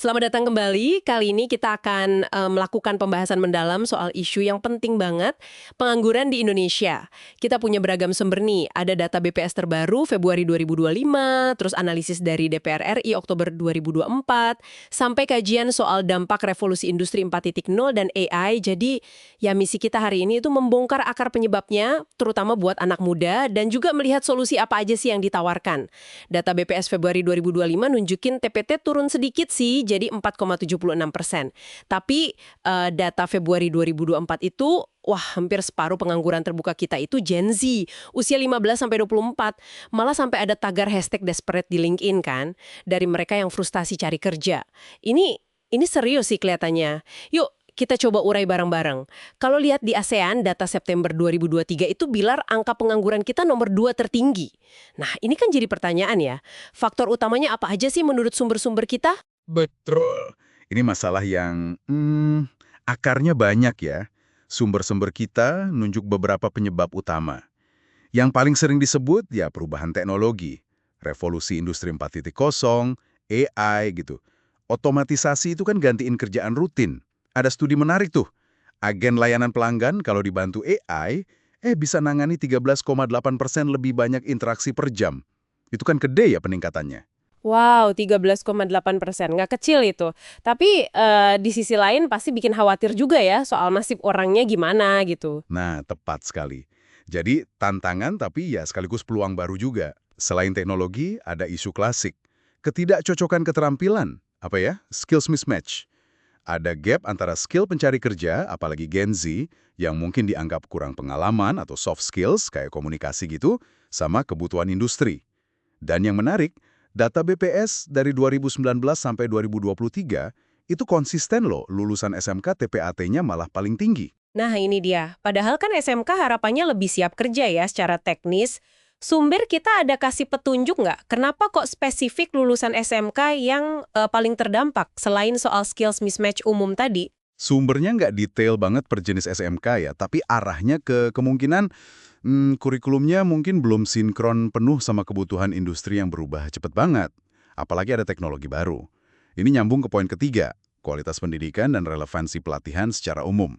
Selamat datang kembali. Kali ini kita akan melakukan pembahasan mendalam soal isu yang penting banget, pengangguran di Indonesia. Kita punya beragam sumber nih, ada data BPS terbaru Februari 2025, terus analisis dari DPR RI Oktober 2024, sampai kajian soal dampak revolusi industri 4.0 dan AI. Jadi, ya misi kita hari ini itu membongkar akar penyebabnya, terutama buat anak muda, dan juga melihat solusi apa aja sih yang ditawarkan. Data BPS Februari 2025 nunjukin TPT turun sedikit sih, jadi 4,76%. Tapi data Februari 2024 itu, wah hampir separuh pengangguran terbuka kita itu Gen Z, usia 15-24. Malah sampai ada tagar hashtag desperate di LinkedIn kan, dari mereka yang frustasi cari kerja. Ini serius sih kelihatannya. Yuk, kita coba urai bareng-bareng. Kalau lihat di ASEAN, data September 2023 itu bilang angka pengangguran kita nomor 2 tertinggi. Nah, ini kan jadi pertanyaan ya. Faktor utamanya apa aja sih menurut sumber-sumber kita? Betul. Ini masalah yang akarnya banyak ya. Sumber-sumber kita nunjuk beberapa penyebab utama. Yang paling sering disebut ya perubahan teknologi, revolusi industri 4.0, AI gitu. Otomatisasi itu kan gantiin kerjaan rutin. Ada studi menarik tuh. Agen layanan pelanggan kalau dibantu AI, bisa nangani 13,8% lebih banyak interaksi per jam. Itu kan gede ya peningkatannya. Wow, 13,8%. Nggak kecil itu. Tapi di sisi lain pasti bikin khawatir juga ya soal nasib orangnya gimana gitu. Nah, tepat sekali. Jadi, tantangan tapi ya sekaligus peluang baru juga. Selain teknologi, ada isu klasik. Ketidakcocokan keterampilan, apa ya? Skills mismatch. Ada gap antara skill pencari kerja, apalagi Gen Z, yang mungkin dianggap kurang pengalaman atau soft skills, kayak komunikasi gitu, sama kebutuhan industri. Dan yang menarik, data BPS dari 2019 sampai 2023 itu konsisten loh, lulusan SMK TPAT-nya malah paling tinggi. Nah ini dia. Padahal kan SMK harapannya lebih siap kerja ya secara teknis. Sumber kita ada kasih petunjuk nggak? Kenapa kok spesifik lulusan SMK yang paling terdampak selain soal skills mismatch umum tadi? Sumbernya nggak detail banget per jenis SMK ya, tapi arahnya ke kemungkinan kurikulumnya mungkin belum sinkron penuh sama kebutuhan industri yang berubah cepet banget. Apalagi ada teknologi baru. Ini nyambung ke poin ketiga, kualitas pendidikan dan relevansi pelatihan secara umum.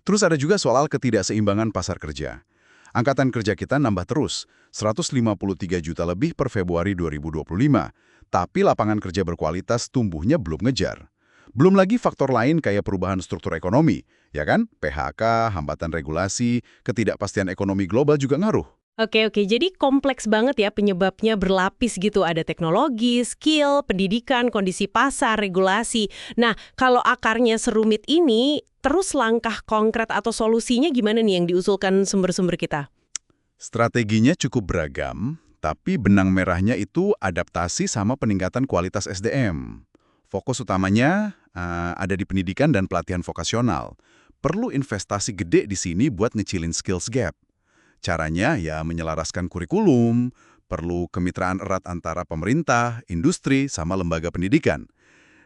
Terus ada juga soal ketidakseimbangan pasar kerja. Angkatan kerja kita nambah terus, 153 juta lebih per Februari 2025, tapi lapangan kerja berkualitas tumbuhnya belum ngejar. Belum lagi faktor lain kayak perubahan struktur ekonomi, ya kan? PHK, hambatan regulasi, ketidakpastian ekonomi global juga ngaruh. Oke, jadi kompleks banget ya penyebabnya berlapis gitu. Ada teknologi, skill, pendidikan, kondisi pasar, regulasi. Nah, kalau akarnya serumit ini, terus langkah konkret atau solusinya gimana nih yang diusulkan sumber-sumber kita? Strateginya cukup beragam, tapi benang merahnya itu adaptasi sama peningkatan kualitas SDM. Fokus utamanya ada di pendidikan dan pelatihan vokasional. Perlu investasi gede di sini buat ngecilin skills gap. Caranya ya menyelaraskan kurikulum, perlu kemitraan erat antara pemerintah, industri, sama lembaga pendidikan.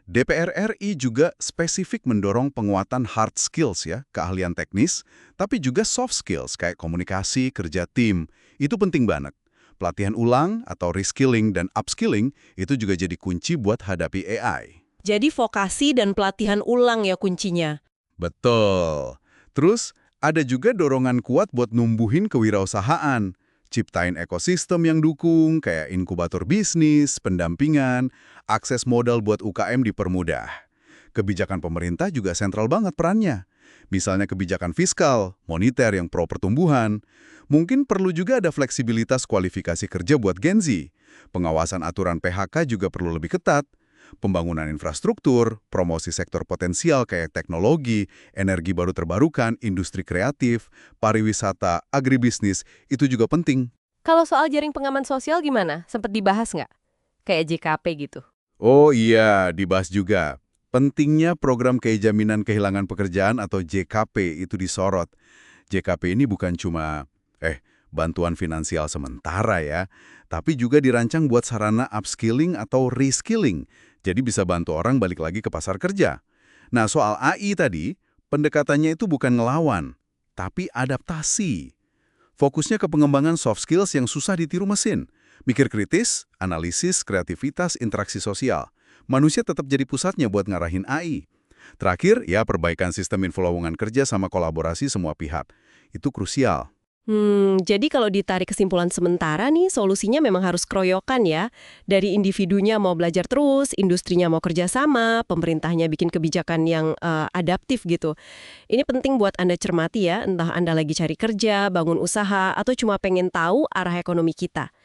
DPR RI juga spesifik mendorong penguatan hard skills ya, keahlian teknis, tapi juga soft skills kayak komunikasi, kerja tim. Itu penting banget. Pelatihan ulang atau reskilling dan upskilling itu juga jadi kunci buat hadapi AI. Jadi vokasi dan pelatihan ulang ya kuncinya. Betul. Terus, ada juga dorongan kuat buat numbuhin kewirausahaan. Ciptain ekosistem yang dukung, kayak inkubator bisnis, pendampingan, akses modal buat UKM dipermudah. Kebijakan pemerintah juga sentral banget perannya. Misalnya kebijakan fiskal, moneter yang pro pertumbuhan. Mungkin perlu juga ada fleksibilitas kualifikasi kerja buat Gen Z. Pengawasan aturan PHK juga perlu lebih ketat. Pembangunan infrastruktur, promosi sektor potensial kayak teknologi, energi baru terbarukan, industri kreatif, pariwisata, agribisnis, itu juga penting. Kalau soal jaring pengaman sosial gimana? Sempet dibahas nggak? Kayak JKP gitu. Oh iya, dibahas juga. Pentingnya program jaminan kehilangan pekerjaan atau JKP itu disorot. JKP ini bukan cuma bantuan finansial sementara ya, tapi juga dirancang buat sarana upskilling atau reskilling. Jadi bisa bantu orang balik lagi ke pasar kerja. Nah, soal AI tadi, pendekatannya itu bukan ngelawan, tapi adaptasi. Fokusnya ke pengembangan soft skills yang susah ditiru mesin. Mikir kritis, analisis, kreativitas, interaksi sosial. Manusia tetap jadi pusatnya buat ngarahin AI. Terakhir, ya perbaikan sistem info lowongan kerja sama kolaborasi semua pihak. Itu krusial. Jadi kalau ditarik kesimpulan sementara nih, solusinya memang harus keroyokan ya. Dari individunya mau belajar terus, industrinya mau kerjasama, pemerintahnya bikin kebijakan yang adaptif gitu. Ini penting buat Anda cermati ya, entah Anda lagi cari kerja, bangun usaha, atau cuma pengen tahu arah ekonomi kita.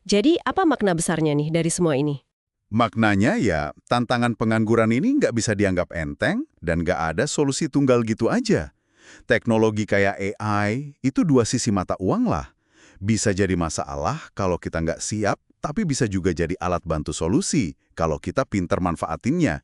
Jadi apa makna besarnya nih dari semua ini? Maknanya ya, tantangan pengangguran ini nggak bisa dianggap enteng dan nggak ada solusi tunggal gitu aja. Teknologi kayak AI itu dua sisi mata uang lah. Bisa jadi masalah kalau kita nggak siap, tapi bisa juga jadi alat bantu solusi kalau kita pinter manfaatinnya.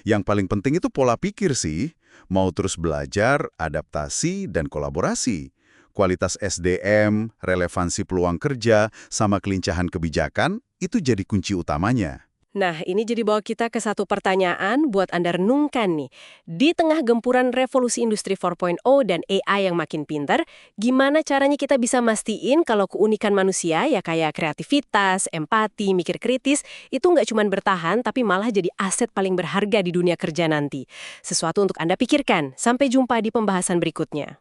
Yang paling penting itu pola pikir sih, mau terus belajar, adaptasi, dan kolaborasi. Kualitas SDM, relevansi peluang kerja, sama kelincahan kebijakan, itu jadi kunci utamanya. Nah, ini jadi bawa kita ke satu pertanyaan buat Anda renungkan nih. Di tengah gempuran revolusi industri 4.0 dan AI yang makin pintar, gimana caranya kita bisa mastiin kalau keunikan manusia ya kayak kreativitas, empati, mikir kritis, itu nggak cuma bertahan tapi malah jadi aset paling berharga di dunia kerja nanti. Sesuatu untuk Anda pikirkan. Sampai jumpa di pembahasan berikutnya.